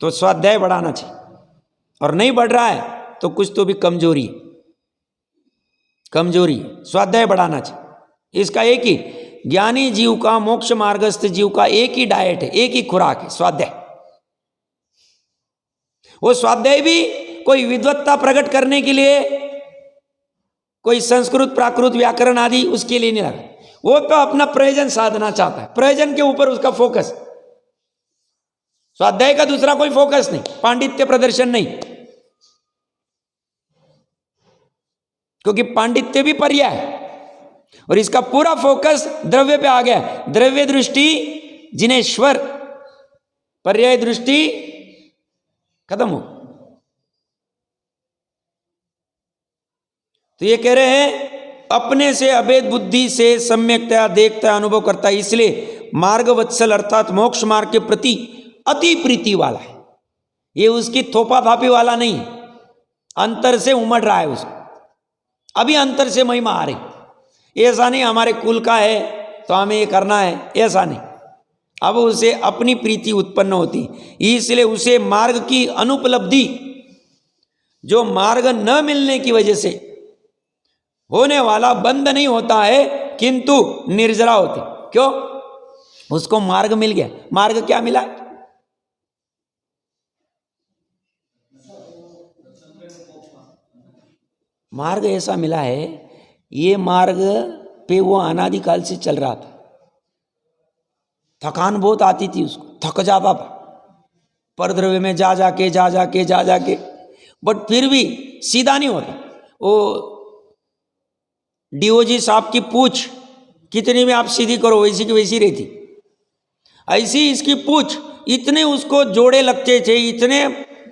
तो स्वाध्याय बढ़ाना चाहिए। और नहीं बढ़ रहा है तो कुछ तो भी कमजोरी है, स्वाध्याय बढ़ाना चाहिए। इसका एक ही, ज्ञानी जीव का, मोक्ष मार्गस्थ जीव का एक ही डाइट है, एक ही खुराक है, स्वाध्याय। वो स्वाध्याय भी कोई विद्वत्ता प्रकट करने के लिए, कोई संस्कृत प्राकृत व्याकरण आदि उसके लिए नहीं लगा, वो तो अपना प्रयोजन साधना चाहता है, प्रयोजन के ऊपर उसका फोकस। स्वाध्याय का दूसरा कोई फोकस नहीं, पांडित्य प्रदर्शन नहीं, क्योंकि पांडित्य भी पर्याय है और इसका पूरा फोकस द्रव्य पे आ गया। द्रव्य दृष्टि जिनेश्वर, पर्याय दृष्टि खत्म हो। तो ये कह रहे हैं अपने से अभेद बुद्धि से सम्यकतया देखता अनुभव करता है, इसलिए मार्ग वत्सल अर्थात मोक्ष मार्ग के प्रति अति प्रीति वाला है। ये उसकी थोपा थापी वाला नहीं, अंतर से उमड़ रहा है उसको, अभी अंतर से महिमा आ रही। ऐसा नहीं हमारे कुल का है तो हमें ये करना है, ऐसा नहीं। अब उसे अपनी प्रीति उत्पन्न होती, इसलिए उसे मार्ग की अनुपलब्धि, जो मार्ग न मिलने की वजह से होने वाला बंद नहीं होता है, किंतु निर्जरा होती। क्यों? उसको मार्ग मिल गया। मार्ग क्या मिला? मार्ग ऐसा मिला है, ये मार्ग पे वो अनादिकाल से चल रहा था। थकान बहुत आती थी उसको, थक जाता था परद्रव्य में जा जाके, बट फिर भी सीधा नहीं होता। वो डीओजी साहब की पूछ कितनी भी आप सीधी करो वैसी की वैसी रहती, ऐसी इसकी पूछ, इतने उसको जोड़े लगते थे, इतने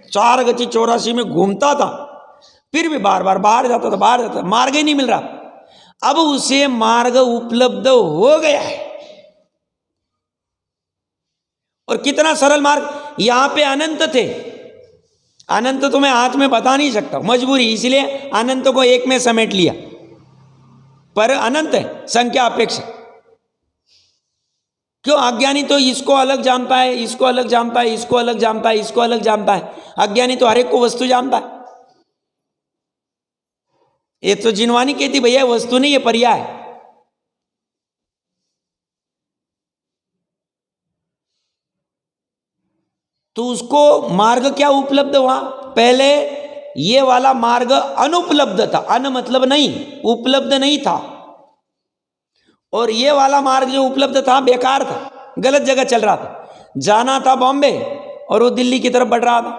4 गति 84 में घूमता था, फिर भी बार बार बाहर जाता था, मार्ग ही नहीं मिल रहा। अब उसे मार्ग उपलब्ध हो गया है, और कितना सरल मार्ग। यहां पे अनंत थे, अनंत तो मैं हाथ में बता नहीं सकता, मजबूरी, इसलिए अनंत को एक में समेट लिया, पर अनंत है संख्या अपेक्षा। क्यों? अज्ञानी तो इसको अलग जानता है, इसको अलग जानता है, इसको अलग जानता है, इसको अलग जानता है। अज्ञानी तो हर एक को वस्तु जानता है। ये तो जिनवानी कहती भैया वस्तु नहीं, ये पर्याय है। तो उसको मार्ग क्या उपलब्ध हुआ? पहले ये वाला मार्ग अनुपलब्ध था, अन मतलब नहीं, उपलब्ध नहीं था। और ये वाला मार्ग जो उपलब्ध था बेकार था, गलत जगह चल रहा था। जाना था बॉम्बे और वो दिल्ली की तरफ बढ़ रहा था।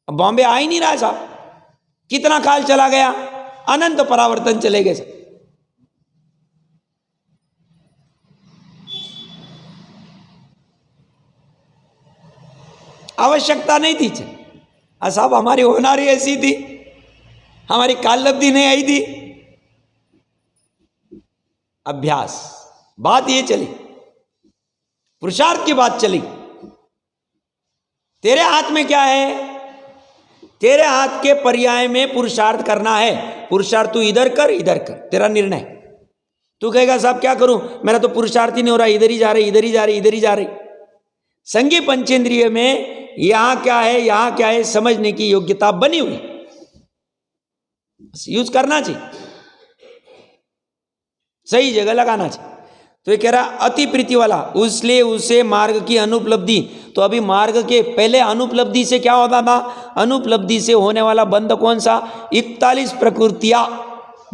अब बॉम्बे आ ही नहीं रहा साहब, कितना काल चला गया, अनंत परावर्तन चले गए। आवश्यकता नहीं थी साहब, हमारी होनारी ऐसी थी, हमारी काललब्धि नहीं आई थी। अभ्यास, बात ये चली, पुरुषार्थ की बात चली। तेरे हाथ में क्या है? तेरे हाथ के पर्याय में पुरुषार्थ करना है। पुरुषार्थ तू इधर कर, इधर कर, तेरा निर्णय। तू कहेगा साहब क्या करूं, मेरा तो पुरुषार्थ ही नहीं हो रहा, इधर ही जा रही, इधर ही जा रही, इधर ही जा रही। संज्ञ पंचेंद्रिय में यहां क्या है, यहां क्या है, समझने की योग्यता बनी हुई, यूज करना चाहिए, सही जगह लगाना चाहिए। तो ये कह रहा अति प्रीति वाला, इसलिए उसे मार्ग की अनुपलब्धि। तो अभी मार्ग के पहले अनुपलब्धि से क्या होता था? अनुपलब्धि से होने वाला बंध कौन सा? 41 प्रकृतियां,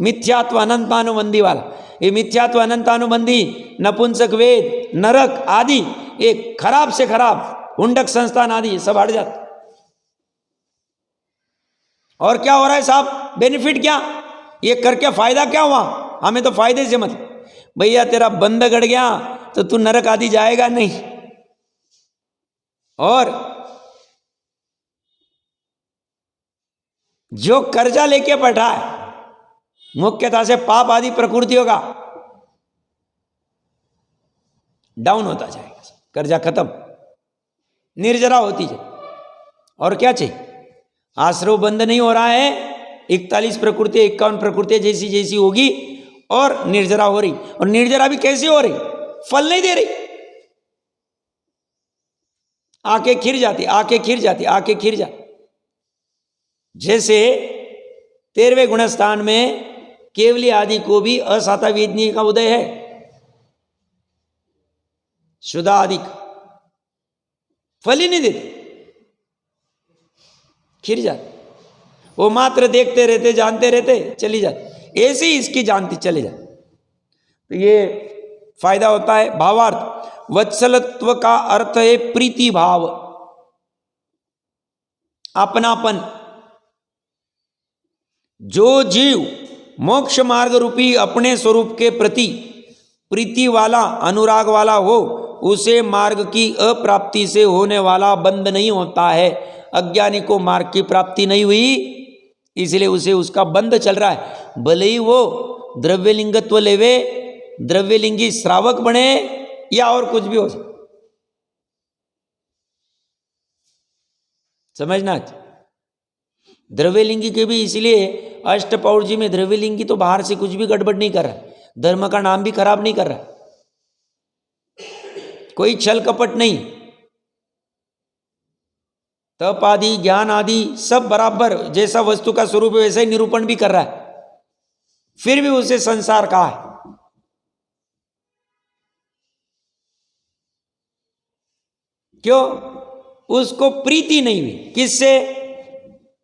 मिथ्यात्व अनंतानुबंधी वाला। ये मिथ्यात्व अनंतानुबंधी, नपुंसक वेद, नरक आदि, एक खराब से खराब हुंडक संस्थान आदि सब हट जाते। और क्या हो रहा है साहब? बेनिफिट क्या? ये करके फायदा क्या हुआ? हमें तो फायदे से मतलब, भैया तेरा बंद गड़ गया तो तू नरक आदि जाएगा नहीं, और जो कर्जा लेके बैठा है मुख्यतः से पाप आदि प्रकृतियों का, डाउन होता जाएगा, कर्जा खत्म, निर्जरा होती जाए। और क्या चाहिए? आश्रव बंद नहीं हो रहा है, 41 प्रकृति 51 प्रकृति जैसी जैसी होगी, और निर्जरा हो रही। और निर्जरा भी कैसी हो रही? फल नहीं दे रही, आके खिर जाती, आके खिर जाती, आके खिर जाती। जैसे 13वें गुणस्थान में केवली आदि को भी असाता वेदनीय का उदय है, शुदा आदि का फल ही नहीं देते, खिर जाते। वो मात्र देखते रहते, जानते रहते, चली जाती, ऐसे ही इसकी जानती चले जाती। तो ये फायदा होता है। भावार्थ, वत्सलत्व का अर्थ है प्रीति भाव, अपनापन। जो जीव मोक्ष मार्ग रूपी अपने स्वरूप के प्रति प्रीति वाला, अनुराग वाला हो, उसे मार्ग की अप्राप्ति से होने वाला बंध नहीं होता है। अज्ञानी को मार्ग की प्राप्ति नहीं हुई, इसलिए उसे उसका बंध चल रहा है। भले ही वो द्रव्यलिंगत्व लेवे, द्रव्यलिंगी श्रावक बने या और कुछ भी हो, समझना। द्रव्यलिंगी के भी इसलिए अष्टपौर्जी में द्रव्यलिंगी तो बाहर से कुछ भी गड़बड़ नहीं कर रहा, धर्म का नाम भी खराब नहीं कर रहा, कोई छल कपट नहीं, तप आदि ज्ञान आदि सब बराबर, जैसा वस्तु का स्वरूप है वैसा ही निरूपण भी कर रहा है, फिर भी उसे संसार कहा है। क्यों? उसको प्रीति नहीं हुई, किससे?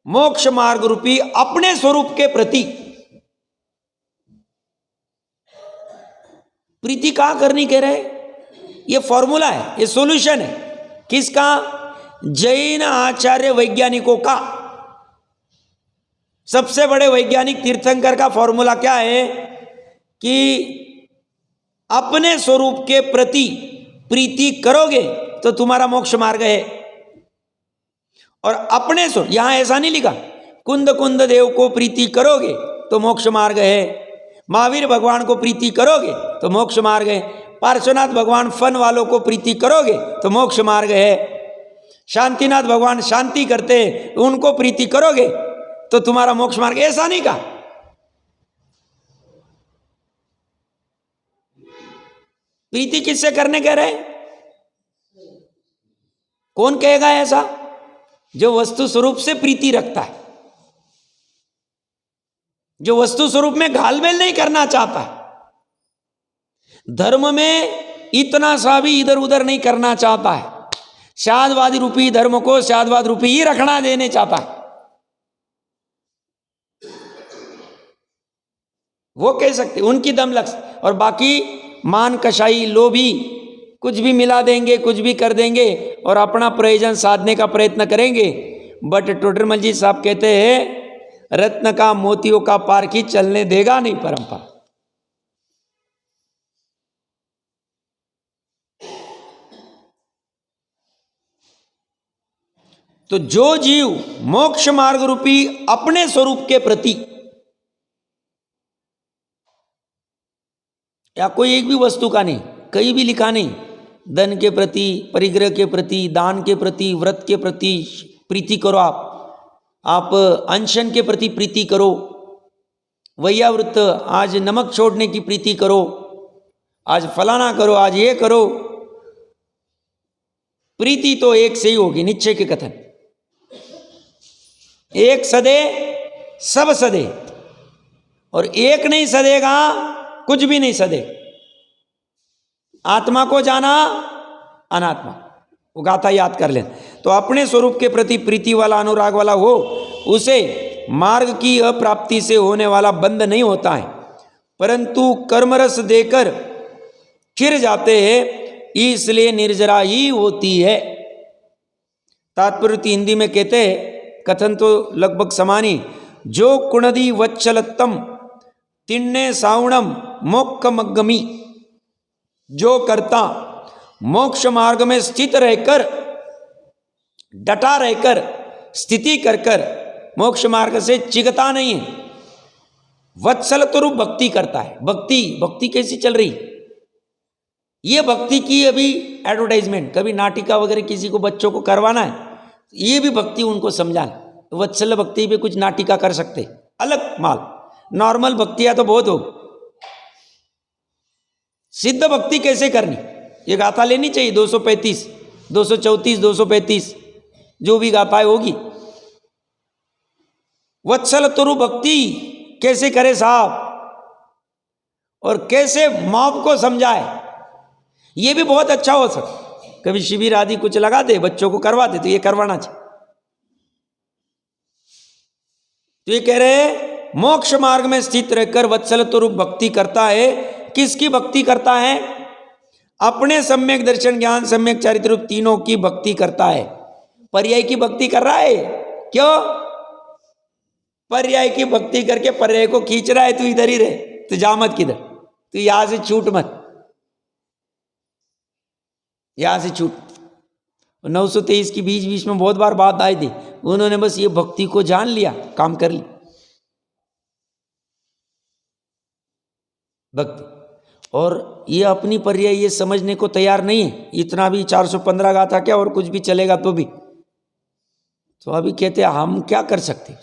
मोक्ष मार्ग रूपी अपने स्वरूप के प्रति। प्रीति कहां करनी कह रहे? ये फॉर्मूला है, ये सॉल्यूशन है। किसका? जैन आचार्य वैज्ञानिकों का, सबसे बड़े वैज्ञानिक तीर्थंकर का फॉर्मूला क्या है कि अपने स्वरूप के प्रति प्रीति करोगे तो तुम्हारा मोक्ष मार्ग है। और अपने स्वरूप, यहां ऐसा नहीं लिखा कुंद कुंद देव को प्रीति करोगे तो मोक्ष मार्ग है, महावीर भगवान को प्रीति करोगे तो मोक्ष मार्ग है, पार्श्वनाथ भगवान फन वालों को प्रीति करोगे तो मोक्ष मार्ग है, शांतिनाथ भगवान शांति करते हैं उनको प्रीति करोगे तो तुम्हारा मोक्ष मार्ग। ऐसा नहीं कहा। प्रीति किससे करने कह रहे? कौन कहेगा ऐसा? जो वस्तु स्वरूप से प्रीति रखता है, जो वस्तु स्वरूप में घालमेल नहीं करना चाहता, धर्म में इतना सा भी इधर उधर नहीं करना चाहता है, शादवादी रूपी धर्म को शादवाद रूपी ही रखना देने चाहता है, वो कह सकते उनकी दम लक्ष्य। और बाकी मान कशाई लोभी कुछ भी मिला देंगे, कुछ भी कर देंगे और अपना प्रयोजन साधने का प्रयत्न करेंगे। बट टोडरमल जी साहब कहते हैं रत्न का मोतियों का पारखी चलने देगा नहीं परंपरा। तो जो जीव मोक्ष मार्ग रूपी अपने स्वरूप के प्रति या कोई एक भी वस्तु का नहीं, कहीं भी लिखा नहीं, धन के प्रति, परिग्रह के प्रति, दान के प्रति, व्रत के प्रति प्रीति करो, आप अनशन के प्रति प्रीति करो, वैयावृत्त आज नमक छोड़ने की प्रीति करो, आज फलाना करो, आज ये करो। प्रीति तो एक से ही होगी, निश्चय के कथन। एक सदे सब सदे, और एक नहीं सदेगा कुछ भी नहीं सदे। आत्मा को जाना, अनात्मा, वो गाथा याद कर लें। तो अपने स्वरूप के प्रति प्रीति वाला, अनुराग वाला हो, उसे मार्ग की अप्राप्ति से होने वाला बंध नहीं होता है, परंतु कर्मरस देकर खिर जाते हैं, इसलिए निर्जरा ही होती है। तात्पर्य हिंदी में कहते हैं, कथन तो लगभग समान ही, जो कुणदी वत्सलत्तम तिन्ने सावणम मोक्खमग्गमी, जो करता मोक्ष मार्ग में स्थित रहकर, डटा रहकर, स्थिति कर कर मोक्ष मार्ग से चिगता नहीं है, वत्सल तो रूप भक्ति करता है। भक्ति कैसी चल रही? ये भक्ति की अभी एडवर्टाइजमेंट, कभी नाटिका वगैरह किसी को बच्चों को करवाना है, ये भी भक्ति उनको समझाना। वत्सल भक्ति पे कुछ नाटिका कर सकते, अलग माल। नॉर्मल भक्तियां तो बहुत हो, सिद्ध भक्ति कैसे करनी, ये गाथा लेनी चाहिए। 235, 234, 235 जो भी गाथाएं होगी। वत्सल तुरु भक्ति कैसे करे साहब, और कैसे मॉब को समझाए, ये भी बहुत अच्छा हो सकता। कभी शिविर आदि कुछ लगा दे, बच्चों को करवा दे, तो ये करवाना चाहिए। तो ये कह रहे मोक्ष मार्ग में स्थित रहकर वत्सल तो रूप भक्ति करता है। किसकी भक्ति करता है? अपने सम्यक दर्शन, ज्ञान, सम्यक चारित्र रूप तीनों की भक्ति करता है। पर्याय की भक्ति कर रहा है। क्यों? पर्याय की भक्ति करके पर्याय को खींच रहा है, तू इधर ही रहे, तू जा मत किधर, तू यहां से छूट मत, यहां से छूट। 923 की बीच बीच में बहुत बार बात आई थी, उन्होंने बस ये भक्ति को जान लिया, काम कर ली भक्ति। और ये अपनी पर्याय ये समझने को तैयार नहीं है, इतना भी 415 गाथा क्या और कुछ भी चलेगा तो भी, तो अभी कहते हैं हम क्या कर सकते,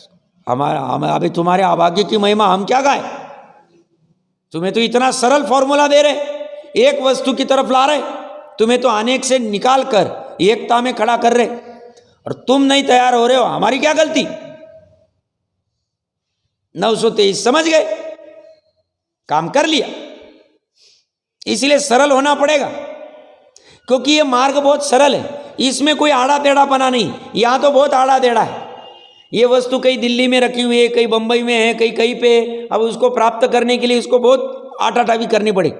हम अभी तुम्हारे अभाग्य की महिमा हम क्या गाए, तुम्हें तो इतना सरल फॉर्मूला दे रहे, एक वस्तु की तरफ ला रहे, तुम्हें तो अनेक से निकाल कर एकता में खड़ा कर रहे, और तुम नहीं तैयार हो रहे हो, हमारी क्या गलती। 923 समझ गए, काम कर लिया। इसलिए सरल होना पड़ेगा, क्योंकि ये मार्ग बहुत सरल है, इसमें कोई आड़ा टेढ़ापना नहीं। यहां तो बहुत आड़ा टेढ़ा है, ये वस्तु कहीं दिल्ली में रखी हुई है, कहीं बंबई में है, कहीं कहीं पे, अब उसको प्राप्त करने के लिए उसको बहुत आटाटावी करनी पड़े।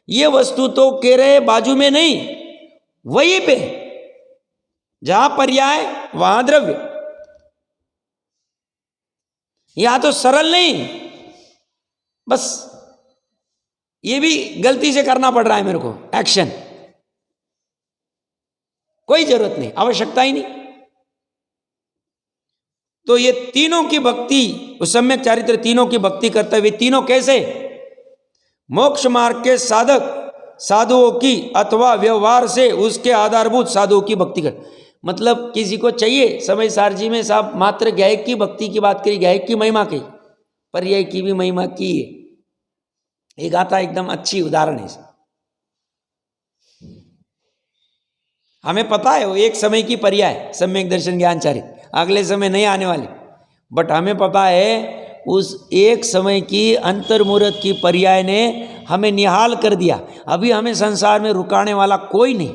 ये वस्तु तो कह रहे बाजू में नहीं, वहीं पे जहां पर्याय वहां द्रव्य। यहां तो सरल नहीं, बस ये भी गलती से करना पड़ रहा है मेरे को, एक्शन, कोई जरूरत नहीं, आवश्यकता ही नहीं। तो ये तीनों की भक्ति, उस सम्यक चारित्र तीनों की भक्ति करते हुए, तीनों कैसे, मोक्ष मार्ग के साधक साधुओं की अथवा व्यवहार से उसके आधारभूत साधुओं की भक्ति कर। मतलब किसी को चाहिए, समय सारजी में साहब मात्र गायक की भक्ति की बात करी, गायक की महिमा की, पर्याय की भी महिमा की है, ये गाथा एकदम अच्छी उदाहरण है। हमें पता है वो एक समय की पर्याय सम्यक दर्शन ज्ञान चारित्र, अगले समय नहीं आने वाले, बट हमें पता है उस एक समय की अंतर्मुहूर्त की पर्याय ने हमें निहाल कर दिया। अभी हमें संसार में रुकाने वाला कोई नहीं।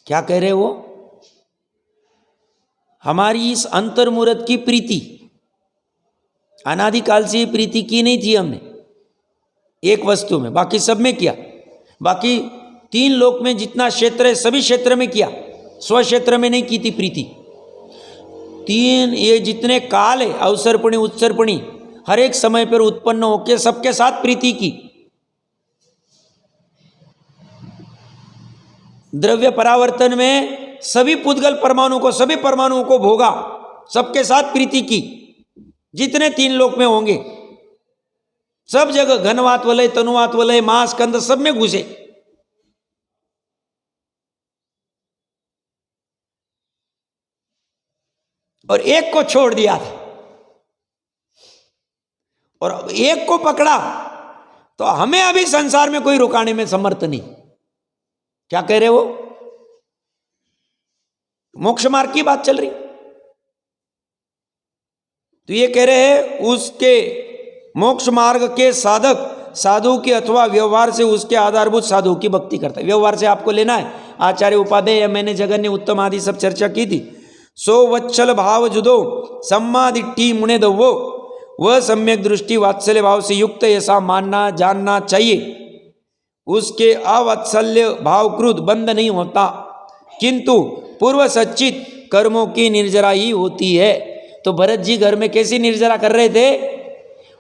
क्या कह रहे वो, हमारी इस अंतर्मुहूर्त की प्रीति, अनादिकाल से प्रीति की नहीं थी हमने एक वस्तु में, बाकी सब में किया, बाकी 3 लोक में जितना क्षेत्र है सभी क्षेत्र में किया, स्व क्षेत्र में नहीं की थी प्रीति। 3 ये जितने काल है, अवसरपणी उत्सर्पणी, हर एक समय पर उत्पन्न होकर सबके साथ प्रीति की। द्रव्य परावर्तन में सभी पुद्गल परमाणु को, सभी परमाणुओं को भोगा, सबके साथ प्रीति की, जितने 3 लोक में होंगे सब जगह, घनवात वलय, तनुवात वलय, मांस कंद सब में घुसे। और एक को छोड़ दिया था, और एक को पकड़ा, तो हमें अभी संसार में कोई रुकाने में समर्थ नहीं। क्या कह रहे वो, मोक्ष मार्ग की बात चल रही, तो ये कह रहे हैं उसके मोक्ष मार्ग के साधक साधु की अथवा व्यवहार से उसके आधारभूत साधु की भक्ति करता है। व्यवहार से आपको लेना है, आचार्य उपाध्याय, मैंने जगन्य उत्तम आदि सब चर्चा की थी। सो वत्सल भाव जुदो सम्मादिट्ठी मुने दवो, वह सम्यक दृष्टि वात्सल्य भाव से युक्त ऐसा मानना जानना चाहिए। उसके अवत्सल्य भावकृत बंद नहीं होता, किंतु पूर्व सच्चित कर्मों की निर्जरा ही होती है। तो भरत जी घर में कैसी निर्जरा कर रहे थे,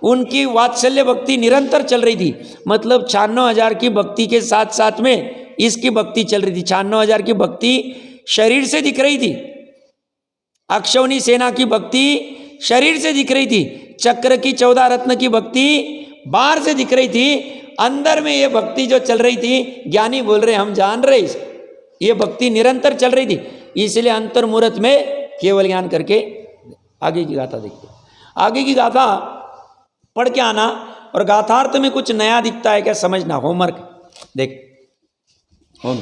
उनकी वात्सल्य भक्ति निरंतर चल रही थी। मतलब 96,000 की भक्ति के साथ साथ में इसकी भक्ति चल रही थी। 96,000 की भक्ति शरीर से दिख रही थी, अक्षौनी सेना की भक्ति शरीर से दिख रही थी, चक्र की 14 रत्न की भक्ति बाहर से दिख रही थी, अंदर में ये भक्ति जो चल रही थी, ज्ञानी बोल रहे हम जान रहे, ये भक्ति निरंतर चल रही थी। इसलिए अंतर्मुहूर्त में केवल ज्ञान करके आगे की गाथा देखते। आगे की गाथा पढ़ के आना, और गाथार्थ में कुछ नया दिखता है क्या समझना, होमवर्क देख होम